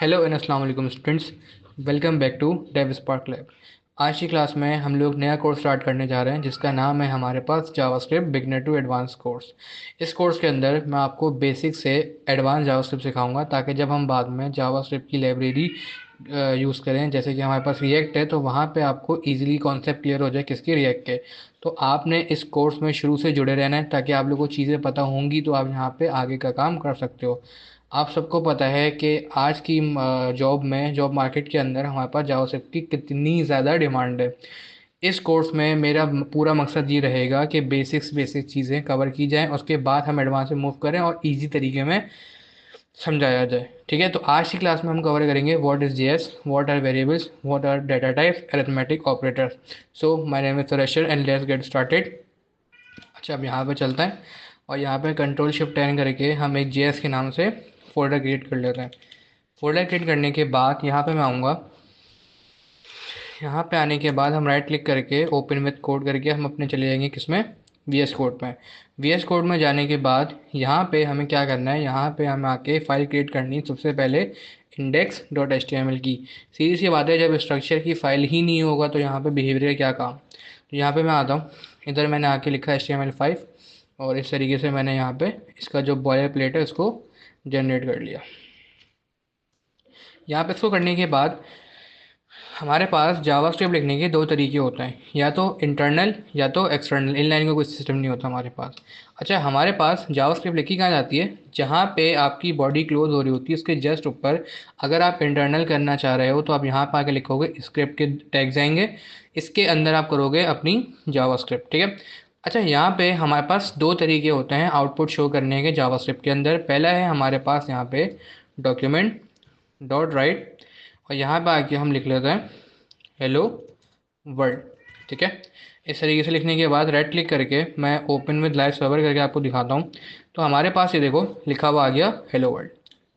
Hello and अस्सलाम वालेकुम students. Welcome back to Dev Spark lab. आज की क्लास में हम लोग नया कोर्स स्टार्ट करने जा रहे हैं जिसका नाम है हमारे पास JavaScript beginner to advance course. इस कोर्स के अंदर मैं आपको बेसिक से एडवांस जावास्क्रिप्ट सिखाऊंगा ताकि जब हम बाद में जावास्क्रिप्ट की लाइब्रेरी यूज़ करें, जैसे कि हमारे पास रिएक्ट है, तो वहाँ पे आपको इजीली कॉन्सेप्ट क्लियर हो जाए किसके रिएक्ट के। तो आपने इस कोर्स में शुरू से जुड़े रहना है ताकि आप लोगों को चीज़ें पता होंगी तो आप यहाँ पे आगे का काम कर सकते हो। आप सबको पता है कि आज की जॉब मार्केट के अंदर हमारे पास जावास्क्रिप्ट की कितनी ज़्यादा डिमांड है। इस कोर्स में मेरा पूरा मकसद ये रहेगा कि बेसिक चीज़ें कवर की जाएँ, उसके बाद हम एडवांस में मूव करें और इजी तरीके में समझाया जाए। ठीक है, तो आज की क्लास में हम कवर करेंगे what is JS, what are variables, what are data types, arithmetic operators. So my name is सुरेशर एंड लेट्स गेट स्टार्टेड। अच्छा, अब यहाँ पे चलता है और यहाँ पे कंट्रोल शिफ्ट 10 करके हम एक जेएस के नाम से फोल्डर क्रिएट कर लेते हैं। फोल्डर क्रिएट करने के बाद यहाँ पे मैं आऊँगा। यहाँ पे आने के बाद हम राइट क्लिक करके ओपन विथ कोड करके हम अपने चले जाएंगे किसमें, वीएस कोड में। वीएस कोड में जाने के बाद यहाँ पे हमें क्या करना है, यहाँ पे हमें आके फाइल क्रिएट करनी है सबसे पहले index dot H T M L की। सीधी सी बात है, जब स्ट्रक्चर की फाइल ही नहीं होगा तो यहाँ पे बिहेवियर का क्या काम। तो यहाँ पे मैं आता हूँ, इधर मैंने आके लिखा HTML5 और इस तरीके से मैंने यहाँ पे इसका जो बॉयलर प्लेट है उसको जनरेट कर लिया। यहाँ पे इसको करने के बाद हमारे पास जावास्क्रिप्ट लिखने के दो तरीके होते हैं, या तो इंटरनल या तो एक्सटर्नल। इनलाइन का कोई सिस्टम नहीं होता हमारे पास। अच्छा, हमारे पास जावास्क्रिप्ट लिखी कहाँ जाती है, जहाँ पे आपकी बॉडी क्लोज हो रही होती है उसके जस्ट ऊपर। अगर आप इंटरनल करना चाह रहे हो तो आप यहाँ पर आके लिखोगे, स्क्रिप्ट के टैग्स आएंगे, इसके अंदर आप करोगे अपनी जावास्क्रिप्ट। ठीक है। अच्छा, यहाँ पे हमारे पास दो तरीके होते हैं आउटपुट शो करने के जावास्क्रिप्ट के अंदर। पहला है हमारे पास यहाँ पे डॉक्यूमेंट डॉट राइट, और यहाँ पे आके हम लिख लेते हैं हेलो वर्ल्ड। ठीक है। इस तरीके से लिखने के बाद राइट क्लिक करके मैं ओपन विद लाइव सर्वर करके आपको दिखाता हूँ। तो हमारे पास ये देखो लिखा हुआ आ गया हेलो वर्ल्ड।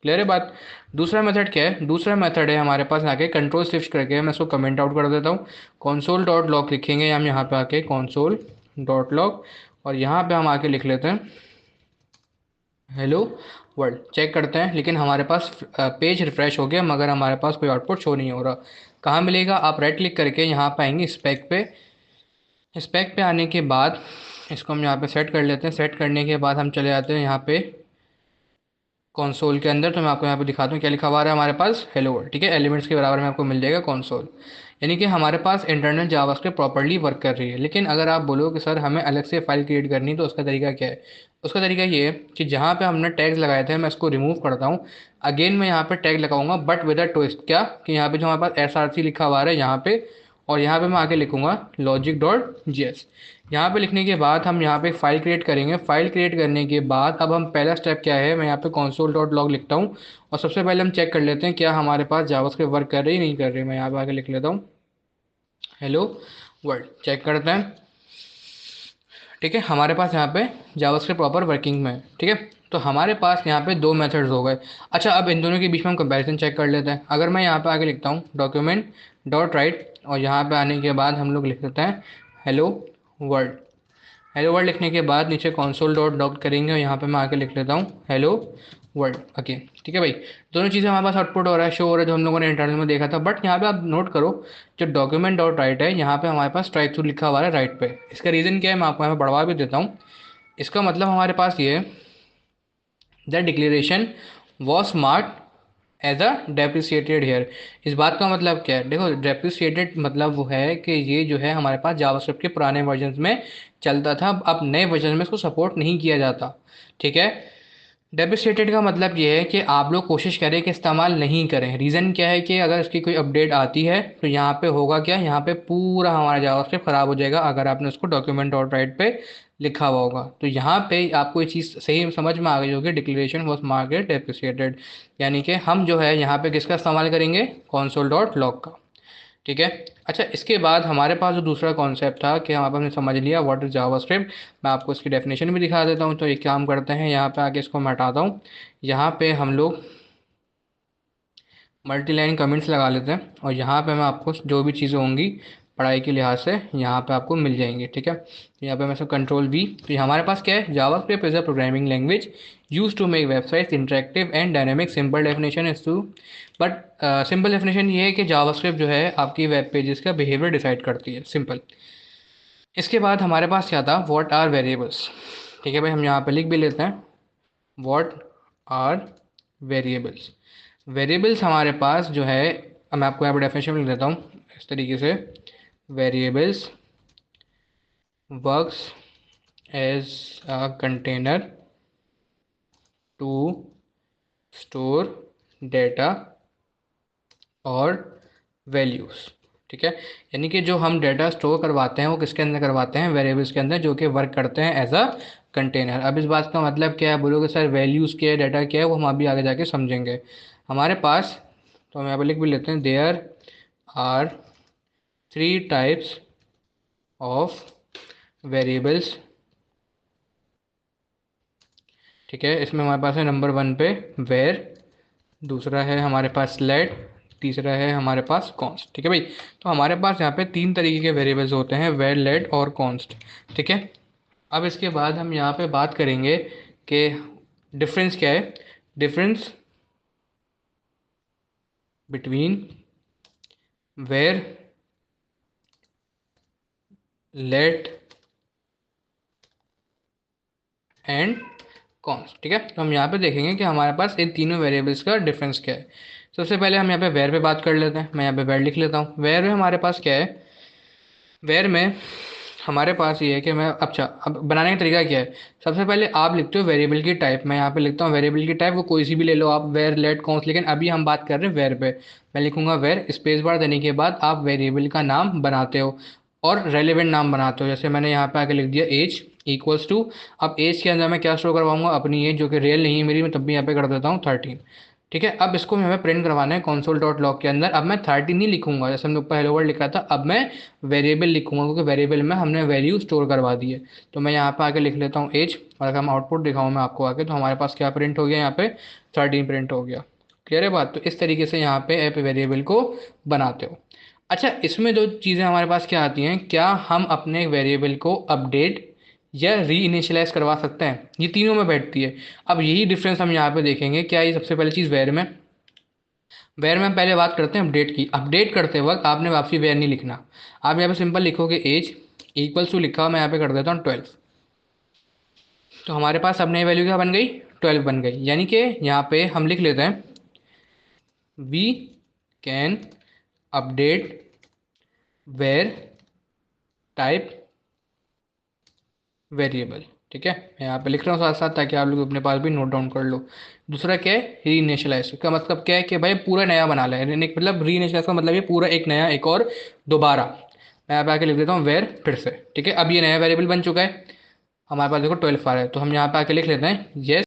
क्लियर है बात। दूसरा मेथड क्या है, दूसरा मेथड है हमारे पास आके कंट्रोल शिफ्ट करके मैं इसको कमेंट आउट कर देता हूँ। कॉन्सोल डॉट लॉग लिखेंगे हम यहाँ पे आके कॉन्सोल डॉट लॉग, और यहाँ पे हम आके लिख लेते हैं हेलो वर्ल्ड। चेक करते हैं, लेकिन हमारे पास पेज रिफ्रेश हो गया मगर हमारे पास कोई आउटपुट शो नहीं हो रहा। कहाँ मिलेगा, आप राइट क्लिक करके यहाँ पे आएंगे स्पेक पे। स्पेक पे आने के बाद इसको हम यहाँ पे सेट कर लेते हैं। सेट करने के बाद हम चले जाते हैं यहाँ पे कंसोल के अंदर। तो मैं आपको यहाँ पे दिखाता हूँ क्या लिखा हुआ है हमारे पास हेलो वर्ल्ड। ठीक है, एलिमेंट्स के बराबर में आपको मिल जाएगा कंसोल। यानी कि हमारे पास इंटरनल जावास्क्रिप्ट प्रॉपर्ली वर्क कर रही है। लेकिन अगर आप बोलो कि सर हमें अलग से फाइल क्रिएट करनी, तो उसका तरीका क्या है। उसका तरीका ये है कि जहाँ पे हमने टैग्स लगाए थे मैं इसको रिमूव करता हूँ। अगेन मैं यहाँ पे टैग लगाऊंगा बट विद अ ट्विस्ट। क्या कि यहाँ पे जो हमारे पास SRC लिखा हुआ है यहाँ पे, और यहाँ पे मैं आके लिखूंगा लॉजिक डॉट जी एस। यहाँ पे लिखने के बाद हम यहाँ पे फाइल क्रिएट करेंगे। फाइल क्रिएट करने के बाद अब हम पहला स्टेप क्या है, मैं यहाँ पे console डॉट लॉग लिखता हूँ। और सबसे पहले हम चेक कर लेते हैं क्या हमारे पास जावास्क्रिप्ट वर्क कर रही है नहीं कर रही। मैं यहाँ पे आके लिख लेता हूँ हेलो वर्ल्ड। चेक करते हैं। ठीक है, हमारे पास यहाँ पे जावास्क्रिप्ट प्रॉपर वर्किंग में है। ठीक है, तो हमारे पास यहाँ पे दो मेथड्स हो गए। अच्छा, अब इन दोनों के बीच में हम कंपैरिजन चेक कर लेते हैं। अगर मैं यहाँ पे आके लिखता हूँ डॉक्यूमेंट डॉट राइट, और यहाँ पे आने के बाद हम लोग लिख देते हैं हेलो वर्ल्ड। हेलो वर्ल्ड लिखने के बाद नीचे console डॉट लॉग करेंगे और यहाँ पे मैं आके लिख लेता हूँ हेलो वर्ल्ड। ओके, ठीक है भाई। दोनों चीज़ें हमारे पास आउटपुट हो रहा है, शो हो रहा है, जो हम लोगों ने इंटरनल में देखा था। बट यहाँ पे आप नोट करो, जो डॉक्यूमेंट डॉट राइट है यहाँ पे हमारे पास स्ट्राइक थ्रू लिखा हुआ है राइट पे। इसका रीज़न क्या है मैं आपको यहाँ पे बढ़वा भी देता हूँ। इसका मतलब हमारे पास ये the declaration was marked as a deprecated here. इस बात का मतलब क्या है, देखो डेप्रिसिएटेड मतलब वो है कि ये जो है हमारे पास जावास्क्रिप्ट के पुराने वर्जन में चलता था, अब नए वर्जन में इसको सपोर्ट नहीं किया जाता। ठीक है। डेप्रिसिएटेड का मतलब ये है कि आप लोग कोशिश करें कि इस्तेमाल नहीं करें। रीज़न क्या है कि अगर इसकी कोई अपडेट आती है तो यहाँ पे होगा क्या, यहाँ पे पूरा हमारा जावास्क्रिप्ट ख़राब हो जाएगा अगर आपने उसको डॉक्यूमेंट डॉट राइट पे लिखा हुआ होगा। तो यहाँ पे आपको ये चीज़ सही समझ में आ गई होगी, डिक्लेरेशन वॉज मार्केट डेप्रिसिएटेड। यानी कि हम जो है यहाँ पे किसका इस्तेमाल करेंगे, कॉन्सोल डॉट लॉग का। ठीक है। अच्छा, इसके बाद हमारे पास जो दूसरा कॉन्सेप्ट था कि हमारे पास हमने समझ लिया व्हाट इज जावास्क्रिप्ट। मैं आपको इसकी डेफिनेशन भी दिखा देता हूँ। तो एक काम करते हैं, यहाँ पे आके इसको मैं हटाता हूँ। यहाँ पे हम लोग मल्टी लाइन कमेंट्स लगा लेते हैं और यहाँ पे मैं आपको जो भी चीज़ें होंगी पढ़ाई के लिहाज से यहाँ पे आपको मिल जाएंगे। ठीक है, तो यहाँ पे मैं सब कंट्रोल वी, तो ये हमारे पास क्या है, JavaScript is a programming language use to make websites interactive and dynamic. Simple definition is to, but simple definition ये है कि जावास्क्रिप्ट जो है आपकी वेब पेजेस का बिहेवियर डिसाइड करती है, सिंपल। इसके बाद हमारे पास क्या था, व्हाट आर वेरिएबल्स। ठीक है भाई, हम यहाँ पे लिख भी लेते हैं, व्हाट आर वेरिएबल्स। वेरिएबल्स हमारे पास जो है, अब मैं आपको यहाँ पर डेफिनेशन लिख देता हूँ इस तरीके से, variables works as a container to store data और वैल्यूज़। ठीक है, यानी कि जो हम डेटा स्टोर करवाते हैं वो किसके अंदर करवाते हैं, वेरिएबल्स के अंदर, जो कि वर्क करते हैं एज अ कंटेनर। अब इस बात का मतलब क्या है, बोलोगे सर वैल्यूज़ क्या है, डाटा क्या है, वो हम अभी आगे जाके समझेंगे। हमारे पास, तो हम यहाँ पर लिख भी लेते हैं, there are 3 types of variables. ठीक है, इसमें हमारे पास है नंबर 1 पे वेर, दूसरा है हमारे पास लेट, तीसरा है हमारे पास कॉन्स्ट। ठीक है भाई, तो हमारे पास यहाँ पे 3 तरीके के वेरिएबल्स होते हैं, वेर, लेट और कॉन्स्ट। ठीक है, अब इसके बाद हम यहाँ पे बात करेंगे कि डिफरेंस क्या है, difference between var, let and const. ठीक है, तो हम यहाँ पे देखेंगे कि हमारे पास इन तीनों वेरिएबल्स का डिफरेंस क्या है। सबसे पहले हम यहाँ पे वेर पे बात कर लेते हैं, मैं यहाँ पे वेर लिख लेता हूँ। वेर में हमारे पास क्या है, वेर में हमारे पास ये है कि मैं, अच्छा अब बनाने का तरीका क्या है, सबसे पहले आप लिखते हो वेरिएबल की टाइप। मैं यहाँ पे लिखता हूँ वेरिएबल की टाइप, वो कोई सी भी ले लो आप, वेर, लेट, कॉन्स्ट, लेकिन अभी हम बात कर रहे हैं वेर पे। मैं लिखूंगा वेर, स्पेस बार देने के बाद आप वेरिएबल का नाम बनाते हो और रेलिवेंट नाम बनाते हो। जैसे मैंने यहाँ पे आके लिख दिया एज इक्वल्स टू, अब एज के अंदर मैं क्या स्टोर करवाऊंगा, अपनी एज, जो कि रियल नहीं है मेरी, मैं तब भी यहाँ पे कर देता हूँ 13। ठीक है, अब इसको हमें प्रिंट करवाना है console डॉट लॉग के अंदर। अब मैं 13 नहीं लिखूंगा, जैसे हमने ऊपर हेलो वर्ल्ड लिखा था, अब मैं वेरिएबल लिखूंगा, क्योंकि वेरिएबल में हमने वैल्यू स्टोर करवा दी है। तो मैं यहाँ पे आके लिख लेता हूँ एज, और अगर हम आउटपुट दिखाऊँ मैं आपको आके, तो हमारे पास क्या प्रिंट हो गया, यहाँ पे 13 प्रिंट हो गया। क्लियर है बात, तो इस तरीके से यहाँ पे ऐप वेरिएबल को बनाते हो। अच्छा, इसमें दो चीज़ें हमारे पास क्या आती हैं, क्या हम अपने वेरिएबल को अपडेट या री इनिशियलाइज करवा सकते हैं, ये तीनों में बैठती है। अब यही डिफरेंस हम यहाँ पे देखेंगे, क्या ये सबसे पहली चीज़ वेर में, वेर में हम पहले बात करते हैं अपडेट की। अपडेट करते वक्त आपने वापसी वेर नहीं लिखना, आप यहाँ पे सिंपल लिखोगे एज इक्वल्स टू, लिखा हुआ मैं यहाँ पे कर देता हूँ 12। तो हमारे पास अब नई वैल्यू क्या बन गई, 12 बन गई। यानी कि यहाँ पे हम लिख लेते हैं we can update var type variable. ठीक है, मैं यहाँ पे लिख रहा हूँ साथ साथ, ताकि आप लोग अपने पास भी नोट डाउन कर लो। दूसरा क्या है, री इनिशियलाइज का मतलब क्या है कि भाई पूरा नया बना लें, मतलब री इनिशियलाइज का मतलब ये पूरा एक नया, एक और दोबारा। मैं यहाँ पे आके लिख देता हूँ वेर फिर से। ठीक है, अब ये नया वेरिएबल बन चुका है, हमारे पास देखो 12 आ रहा है, तो हम यहाँ पे आके लिख लेते हैं येस।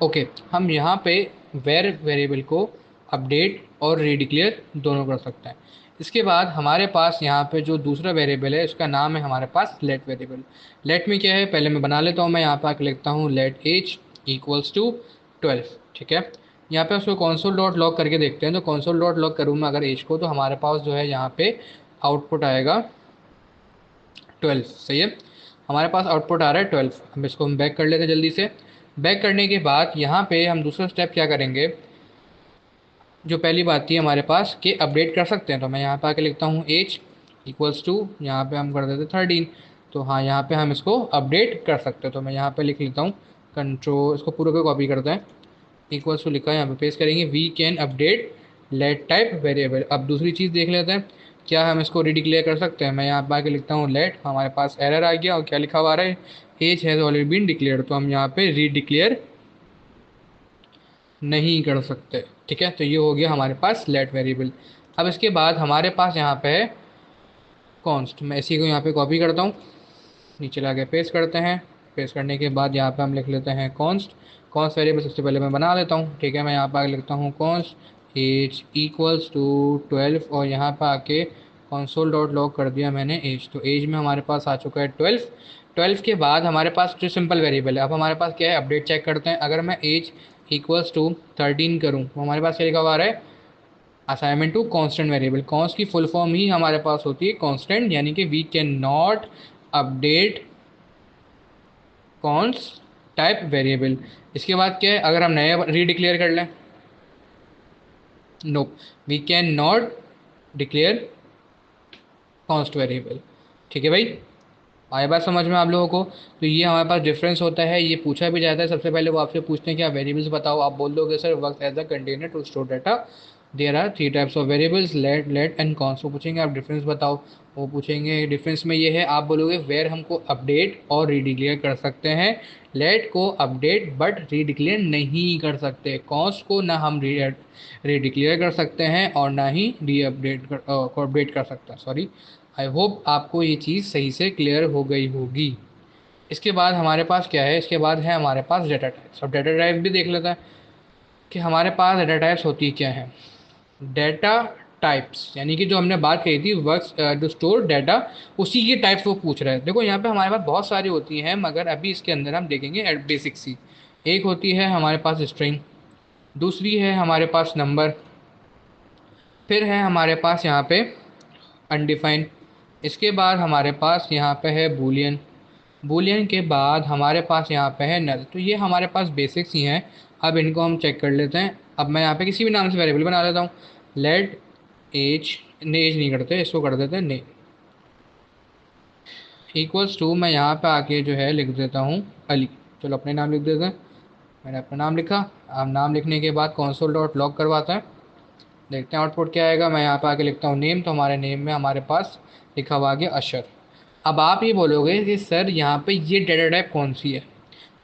ओके, हम यहाँ पे वेर वेरिएबल को अपडेट और रीडिक्लेयर दोनों कर सकते हैं। इसके बाद हमारे पास यहाँ पे जो दूसरा वेरिएबल है, उसका नाम है हमारे पास लेट वेरिएबल। लेट में क्या है, पहले मैं बना लेता हूँ, मैं यहाँ पे आके लिखता हूँ लेट एज इक्वल्स टू 12। ठीक है, यहाँ पे उसको console डॉट लॉग करके देखते हैं, तो console डॉट लॉग करूँ मैं अगर एज को, तो हमारे पास जो है यहाँ पे आउटपुट आएगा 12। सही है, हमारे पास आउटपुट आ रहा है 12। हम इसको हम बैक कर लेते हैं जल्दी से। बैक करने के बाद यहाँ पे हम दूसरा स्टेप क्या करेंगे, जो पहली बात थी हमारे पास कि अपडेट कर सकते हैं, तो मैं यहाँ पे आके लिखता हूँ एज इक्वल्स टू, यहाँ पे हम कर देते 13। तो हाँ, यहाँ पे हम इसको अपडेट कर सकते हैं, तो मैं यहाँ पे लिख लेता हूँ कंट्रोल, इसको पूरा को कॉपी करते हैं, इक्वल्स टू लिखा है, यहाँ पे पेस्ट करेंगे we can update let type variable. अब दूसरी चीज़ देख लेते हैं, क्या हम इसको रीडिक्लेयर कर सकते हैं। मैं यहाँ पे आके लिखता हूँ लेट, हमारे पास एरर आ गया और क्या लिखा हुआ आ रहा है, age has already been declared, तो हम यहाँ पे रीडिक्लेयर नहीं कर सकते। ठीक है, तो ये हो गया हमारे पास लेट वेरिएबल। अब इसके बाद हमारे पास यहाँ पे है कॉन्स्ट, मैं इसी को यहाँ पे कॉपी करता हूँ, नीचे ला के पेस्ट करते हैं। पेस्ट करने के बाद यहाँ पे हम लिख लेते हैं कॉन्स्ट। कॉन्स्ट वेरिएबल सबसे पहले मैं बना लेता हूँ। ठीक है, मैं यहाँ पे आके लिखता हूँ कॉन्स्ट एज इक्वल्स टू 12, और यहाँ पे आके कंसोल डॉट लॉग कर दिया मैंने एज, तो एज में हमारे पास आ चुका है 12। 12 के बाद हमारे पास जो सिंपल वेरिएबल है, अब हमारे पास क्या है, अपडेट चेक करते हैं। अगर मैं एज इक्वल्स टू 13 करूँ, तो हमारे पास क्या लिखा हुआ आ रहा है, assignment to constant variable, const की फुल फॉर्म ही हमारे पास होती है कांस्टेंट, यानी कि we can not update const type variable. इसके बाद क्या है, अगर हम नया रीडिक्लेयर कर लें, no, we can not declare const variable. ठीक है भाई, आए बात समझ में आप लोगों को। तो ये हमारे पास डिफरेंस होता है, ये पूछा भी जाता है। सबसे पहले वो आपसे पूछते हैं कि आप वेरिएबल्स बताओ, आप बोल दोगे sir work as a container to store data, there are three types of variables, let and const. वो पूछेंगे आप डिफरेंस बताओ, वो पूछेंगे डिफरेंस में ये है, आप बोलोगे वेयर हमको अपडेट और रीडिक्लेयर कर सकते हैं, लेट को अपडेट बट रीडिक्लेयर नहीं कर सकते, कॉन्स को ना हम रीडिक्लेयर कर सकते हैं और ना ही री अपडेट को अपडेट कर सकते हैं, सॉरी। आई होप आपको ये चीज़ सही से क्लियर हो गई होगी। इसके बाद हमारे पास क्या है, इसके बाद है हमारे पास डेटा टाइप्स। अब डेटा टाइप भी देख लेते हैं कि हमारे पास डेटा टाइप्स होती क्या है। डेटा टाइप्स यानी कि जो हमने बात कही थी वर्क जो स्टोर डाटा, उसी की टाइप्स वो पूछ रहे हैं। देखो यहाँ पे हमारे पास बहुत सारी होती हैं, मगर अभी इसके अंदर हम देखेंगे बेसिक सी। एक होती है हमारे पास स्ट्रिंग, दूसरी है हमारे पास नंबर, फिर है हमारे पास यहाँ पे अनडिफाइंड, इसके बाद हमारे पास यहाँ पे है बूलियन, बूलियन के बाद हमारे पास यहाँ पे है नल। तो ये हमारे पास बेसिक्स ही हैं। अब इनको हम चेक कर लेते हैं। अब मैं यहाँ पे किसी भी नाम से वेरिएबल बना लेता हूँ, लेट एज, ने एज नहीं करते, इसको कर देते हैं ने, इक्वल्स टू, मैं यहाँ पे आके जो है लिख देता हूँ अली। चलो अपने नाम लिख देते हैं, मैंने अपना नाम लिखा। अब नाम लिखने के बाद console डॉट लॉग करवाते हैं, देखते हैं आउटपुट क्या आएगा। मैं यहाँ पे आके लिखता हूँ नेम, तो हमारे नेम में हमारे पास लिखा हुआ आ गया अशर। अब आप ये बोलोगे कि सर यहाँ पे ये डेटा टाइप कौन सी है,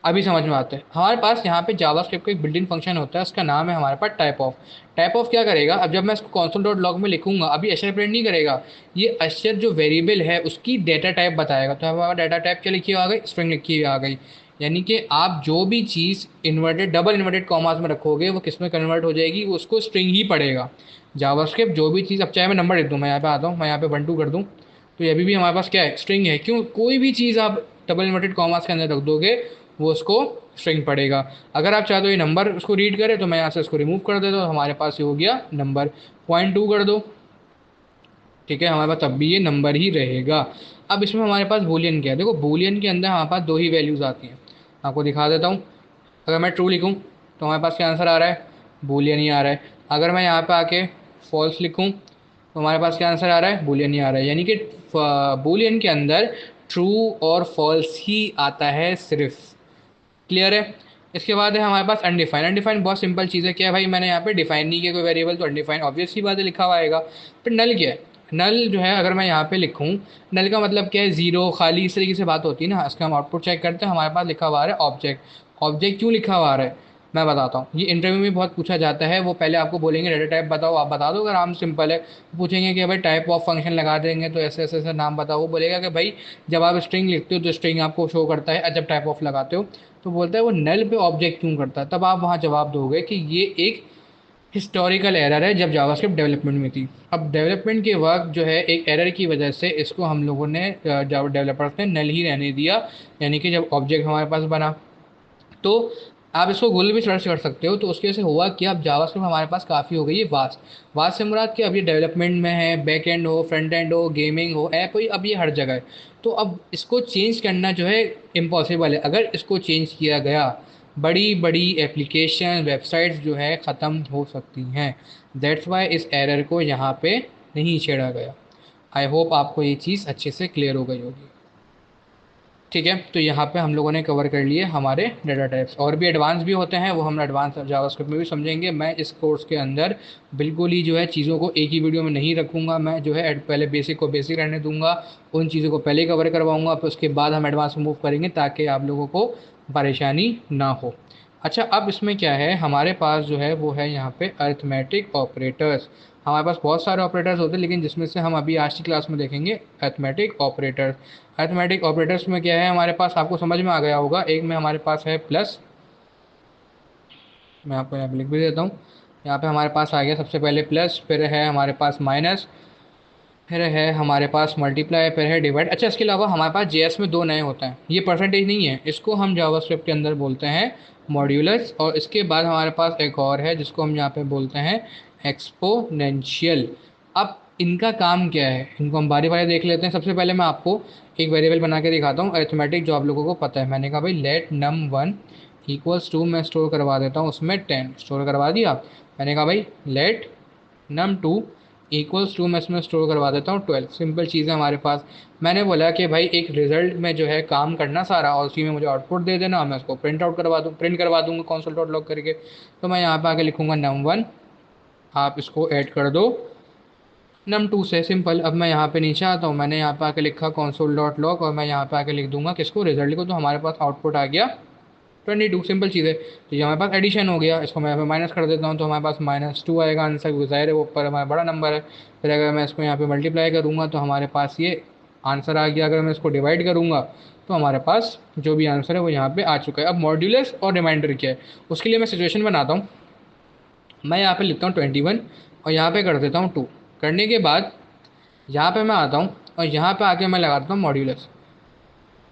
अभी समझ में आता है। हमारे पास यहाँ पे जावास्क्रिप्ट का एक बिल्ट इन फंक्शन होता है, उसका नाम है हमारे पास टाइप ऑफ। टाइप ऑफ क्या करेगा, अब जब मैं इसको console डॉट लॉग में लिखूंगा, अभी अक्षर प्रिंट नहीं करेगा, ये अक्षर जो वेरिएबल है उसकी डेटा टाइप बताएगा। तो हमारा डाटा टाइप क्या लिखी हुई आ गई, स्ट्रिंग लिखी हुई आ गई। यानी कि आप जो भी चीज़ इन्वर्टेड डबल इन्वर्टेड कॉमास में रखोगे वो किस में कन्वर्ट हो जाएगी, वो उसको स्ट्रिंग ही पड़ेगा। जावास्क्रिप्ट जो भी चीज़, अब चाहे मैं नंबर लिख दूँ, मैं यहाँ पे आता हूँ, मैं यहाँ पे 1 2 कर दूँ, तो ये अभी भी हमारे पास क्या है, स्ट्रिंग है। क्यों, कोई भी चीज़ आप डबल इन्वर्टेड कॉमास के अंदर रख दोगे वो उसको स्ट्रिंग पड़ेगा। अगर आप चाहते हो ये नंबर उसको रीड करे, तो मैं यहाँ से इसको रिमूव कर देता हूँ, हमारे पास ये हो गया नंबर। 0.2 कर दो, ठीक है, हमारे पास तब भी ये नंबर ही रहेगा। अब इसमें हमारे पास बूलियन क्या है, देखो बूलियन के अंदर हमारे पास दो ही वैल्यूज़ आती हैं, आपको दिखा देता हूँ। अगर मैं ट्रू लिखूँ तो हमारे पास क्या आंसर आ रहा है, बूलियन ही आ रहा है। अगर मैं यहाँ पे आके फॉल्स लिखूँ तो हमारे पास क्या आंसर आ रहा है, बूलियन ही आ रहा है। यानी कि बूलियन के अंदर ट्रू और फॉल्स ही आता है सिर्फ। क्लियर है। इसके बाद है हमारे पास अनडिफाइंड। अनडिफाइंड बहुत सिंपल चीज़ है, क्या है भाई, मैंने यहाँ पे डिफाइन नहीं किया कोई वेरिएबल, तो अनडिफाइंड ऑब्वियस सी बात है लिखा हुआ आएगा। फिर नल क्या है, नल जो है अगर मैं यहाँ पे लिखूँ, नल का मतलब क्या है, जीरो, खाली, इस तरीके से बात होती है ना। इसका हम आउटपुट चेक करते हैं, हमारे पास लिखा हुआ आ रहा है ऑब्जेक्ट। ऑब्जेक्ट क्यों लिखा हुआ आ रहा है, मैं बताता हूँ। ये इंटरव्यू में बहुत पूछा जाता है, वो पहले आपको बोलेंगे डेटा टाइप बताओ, आप बता दो, अगर आम सिंपल है। पूछेंगे कि भाई टाइप ऑफ फंक्शन लगा देंगे तो ऐसे ऐसे ऐसे नाम बताओ, वो बोलेगा कि भाई जब आप स्ट्रिंग लिखते हो तो स्ट्रिंग आपको शो करता है, जब टाइप ऑफ लगाते हो तो बोलता है वो नल पे ऑब्जेक्ट क्यों करता है। तब आप वहाँ जवाब दोगे कि ये एक हिस्टोरिकल एरर है जब जावास्क्रिप्ट डेवलपमेंट में थी। अब डेवलपमेंट के वक्त जो है एक एरर की वजह से इसको हम लोगों ने जावा डेवलपर्स ने नल ही रहने दिया। यानी कि जब ऑब्जेक्ट हमारे पास बना, तो आप इसको गूगल भी सर्च कर सकते हो। तो उसकी वजह से हुआ कि अब जावास्क्रिप्ट हमारे पास काफ़ी हो गई है वास्ट। वास्ट से मुराद कि अब ये डेवलपमेंट में है, बैक एंड हो, फ्रंट एंड हो, गेमिंग हो, ऐप हो, अब ये हर जगह है। तो अब इसको चेंज करना जो है इम्पॉसिबल है। अगर इसको चेंज किया गया, बड़ी बड़ी एप्लीकेशन वेबसाइट्स जो है ख़त्म हो सकती हैं। दैट्स वाई इस एरर को यहाँ पे नहीं छेड़ा गया। आई होप आपको ये चीज़ अच्छे से क्लियर हो गई होगी। ठीक है, तो यहाँ पे हम लोगों ने कवर कर लिए हमारे डेटा टाइप्स। और भी एडवांस भी होते हैं, वो हम एडवांस जावास्क्रिप्ट में भी समझेंगे। मैं इस कोर्स के अंदर बिल्कुल ही जो है चीज़ों को एक ही वीडियो में नहीं रखूँगा, मैं जो है पहले बेसिक को बेसिक रहने दूंगा, उन चीज़ों को पहले कवर करवाऊँगा, फिर उसके बाद हम एडवांस में मूव करेंगे ताकि आप लोगों को परेशानी ना हो। अच्छा, अब इसमें क्या है, हमारे पास जो है वो है यहाँ पे अरिथमेटिक ऑपरेटर्स। हमारे पास बहुत सारे ऑपरेटर्स होते हैं, लेकिन जिसमें से हम अभी आज की क्लास में देखेंगे अरिथमेटिक ऑपरेटर्स। अरिथमेटिक ऑपरेटर्स में क्या है हमारे पास, आपको समझ में आ गया होगा। एक में हमारे पास है प्लस, मैं आपको यहाँ पे लिख भी देता हूँ। यहाँ पे हमारे पास आ गया सबसे पहले प्लस, फिर है हमारे पास माइनस, फिर है हमारे पास मल्टीप्लाई, फिर है डिवाइड। अच्छा, इसके अलावा हमारे पास जेएस में दो नए होते हैं, ये परसेंटेज नहीं है, इसको हम जावास्क्रिप्ट के अंदर बोलते हैं मॉड्यूलस, और इसके बाद हमारे पास एक और है जिसको हम यहाँ पे बोलते हैं एक्सपोनेंशियल। अब इनका काम क्या है, इनको हम बारी बारी देख लेते हैं। सबसे पहले मैं आपको एक वेरिएबल बना के दिखाता हूँ अरिथमेटिक, जो आप लोगों को पता है। मैंने कहा भाई let num one equals two, मैं स्टोर करवा देता हूँ उसमें 10, स्टोर करवा दिया। मैंने कहा भाई let num two equals two, मैं इसमें स्टोर करवा देता हूँ 12। सिंपल चीज़ है हमारे पास। मैंने बोला कि भाई एक रिजल्ट में जो है काम करना सारा, और उसी में मुझे आउटपुट दे देना, मैं उसको प्रिंट आउट करवा दूँ, प्रिंट करवा दूँगा कंसोल डॉट लॉग करके। तो मैं यहाँ पे आके लिखूँगा नम वन, आप इसको ऐड कर दो नम टू से, सिंपल। अब मैं यहाँ पे नीचे आता हूँ, मैंने यहाँ पे आके लिखा कंसोल डॉट लॉग, और मैं यहाँ पे आके लिख दूंगा किसको, रिजल्ट को। तो हमारे पास आउटपुट आ गया 22, सिंपल चीज़ है। तो ये हमारे पास एडिशन हो गया, इसको मैं यहाँ पे माइनस कर देता हूँ, तो हमारे पास -2 आएगा आंसर, क्योंकि ज़ाहिर है वो ऊपर हमारा बड़ा नंबर है। फिर अगर मैं इसको यहाँ पे मल्टीप्लाई करूँगा तो हमारे पास ये आंसर आ गया। अगर मैं इसको डिवाइड करूँगा तो हमारे पास जो भी आंसर है वो यहाँ पे आ चुका है। अब मॉड्यूलस और रिमाइंडर क्या है, उसके लिए मैं सिचुएशन बनाता हूँ। मैं यहाँ पे लिखता हूँ 21 और यहाँ पे कर देता हूँ 2। करने के बाद यहाँ पे मैं आता हूँ और यहाँ पे आके मैं लगाता हूँ मॉड्यूलस।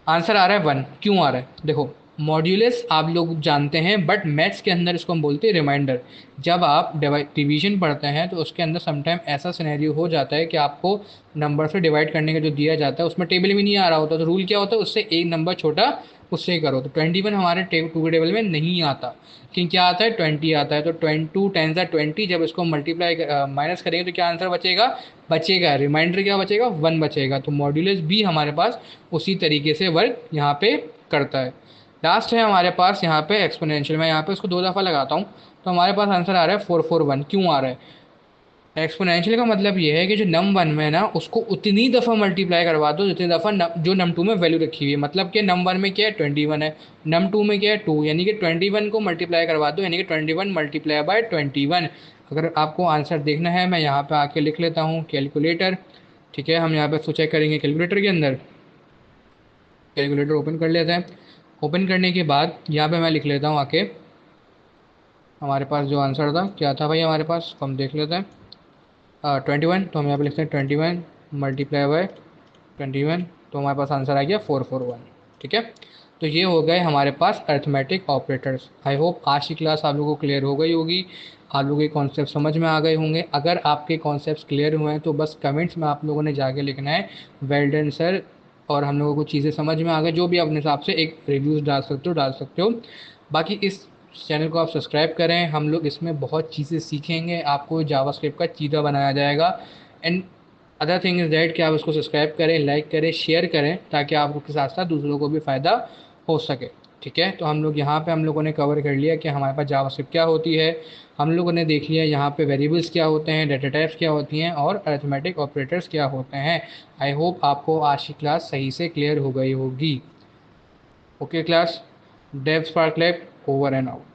आंसर आ रहा है 1, क्यों आ रहा है देखो। मॉड्यूलस आप लोग जानते हैं, बट मैथ्स के अंदर इसको हम बोलते हैं रिमाइंडर। जब आप डिवीजन पढ़ते हैं तो उसके अंदर समटाइम ऐसा सिनेरियो हो जाता है कि आपको नंबर से डिवाइड करने का जो दिया जाता है उसमें टेबल में नहीं आ रहा होता, तो रूल क्या होता है, उससे एक नंबर छोटा उससे ही करो। तो 21 हमारे टू के टेबल में नहीं आता, लेकिन क्या आता है 20 आता है। तो 22 10 20, जब इसको मल्टीप्लाई माइनस करेंगे तो क्या आंसर बचेगा, बचेगा रिमाइंडर, क्या बचेगा 1 बचेगा। तो मॉड्यूलस भी हमारे पास उसी तरीके से वर्क यहाँ पे करता है। लास्ट है हमारे पास यहाँ पे एक्सपोनेंशियल। मैं यहाँ पे उसको 2 दफ़ा लगाता हूँ तो हमारे पास आंसर आ रहा है 441, क्यों आ रहा है। एक्सपोनेंशियल का मतलब ये है कि जो नम वन में है ना उसको उतनी दफ़ा मल्टीप्लाई करवा दो जितनी दफ़ा जो नम टू में वैल्यू रखी हुई है। मतलब कि नम वन में क्या है 21 है, नम टू में क्या है 2, यानी कि 21 को मल्टीप्लाई करवा दो, यानी कि 21 मल्टीप्लाई बाय 21। अगर आपको आंसर देखना है मैं यहाँ पे आके लिख लेता हूँ कैलकुलेटर। ठीक है, हम यहाँ पे इसको चेक करेंगे कैलकुलेटर के अंदर। कैलकुलेटर ओपन कर लेते हैं। ओपन करने के बाद यहाँ पे मैं लिख लेता हूँ आके हमारे पास जो आंसर था क्या था भाई हमारे पास, तो हम देख लेते हैं। 21, तो हम यहाँ पे लिखते हैं 21 मल्टीप्लाई बाय 21, तो हमारे पास आंसर आ गया 441। ठीक है, तो ये हो गए हमारे पास अर्थमेटिक ऑपरेटर्स। आई होप आज की क्लास आप लोगों को क्लियर हो गई होगी, आप लोगों के कॉन्सेप्ट समझ में आ गए होंगे। अगर आपके कॉन्सेप्ट्स क्लियर हुए हैं तो बस कमेंट्स में आप लोगों ने जाके लिखना है वेल डन सर, और हम लोगों को चीज़ें समझ में आ गई। जो भी अपने हिसाब से एक रिव्यूज़ डाल सकते हो डाल सकते हो। बाकी इस चैनल को आप सब्सक्राइब करें, हम लोग इसमें बहुत चीज़ें सीखेंगे, आपको जावास्क्रिप्ट का चीता बनाया जाएगा। And other thing is that कि आप इसको सब्सक्राइब करें, लाइक करें, शेयर करें, ताकि आपके साथ साथ दूसरों को भी फ़ायदा हो सके। ठीक है, तो हम लोग यहाँ पे हम लोगों ने कवर कर लिया कि हमारे पास जावास्क्रिप्ट क्या होती है। हम लोगों ने देख लिया यहाँ पे वेरिएबल्स क्या होते हैं, डेटा टाइप्स क्या होती हैं, और अरिथमेटिक ऑपरेटर्स क्या होते हैं। आई होप आपको आज की क्लास सही से क्लियर हो गई होगी। Okay class, Dev Spark lab over and out.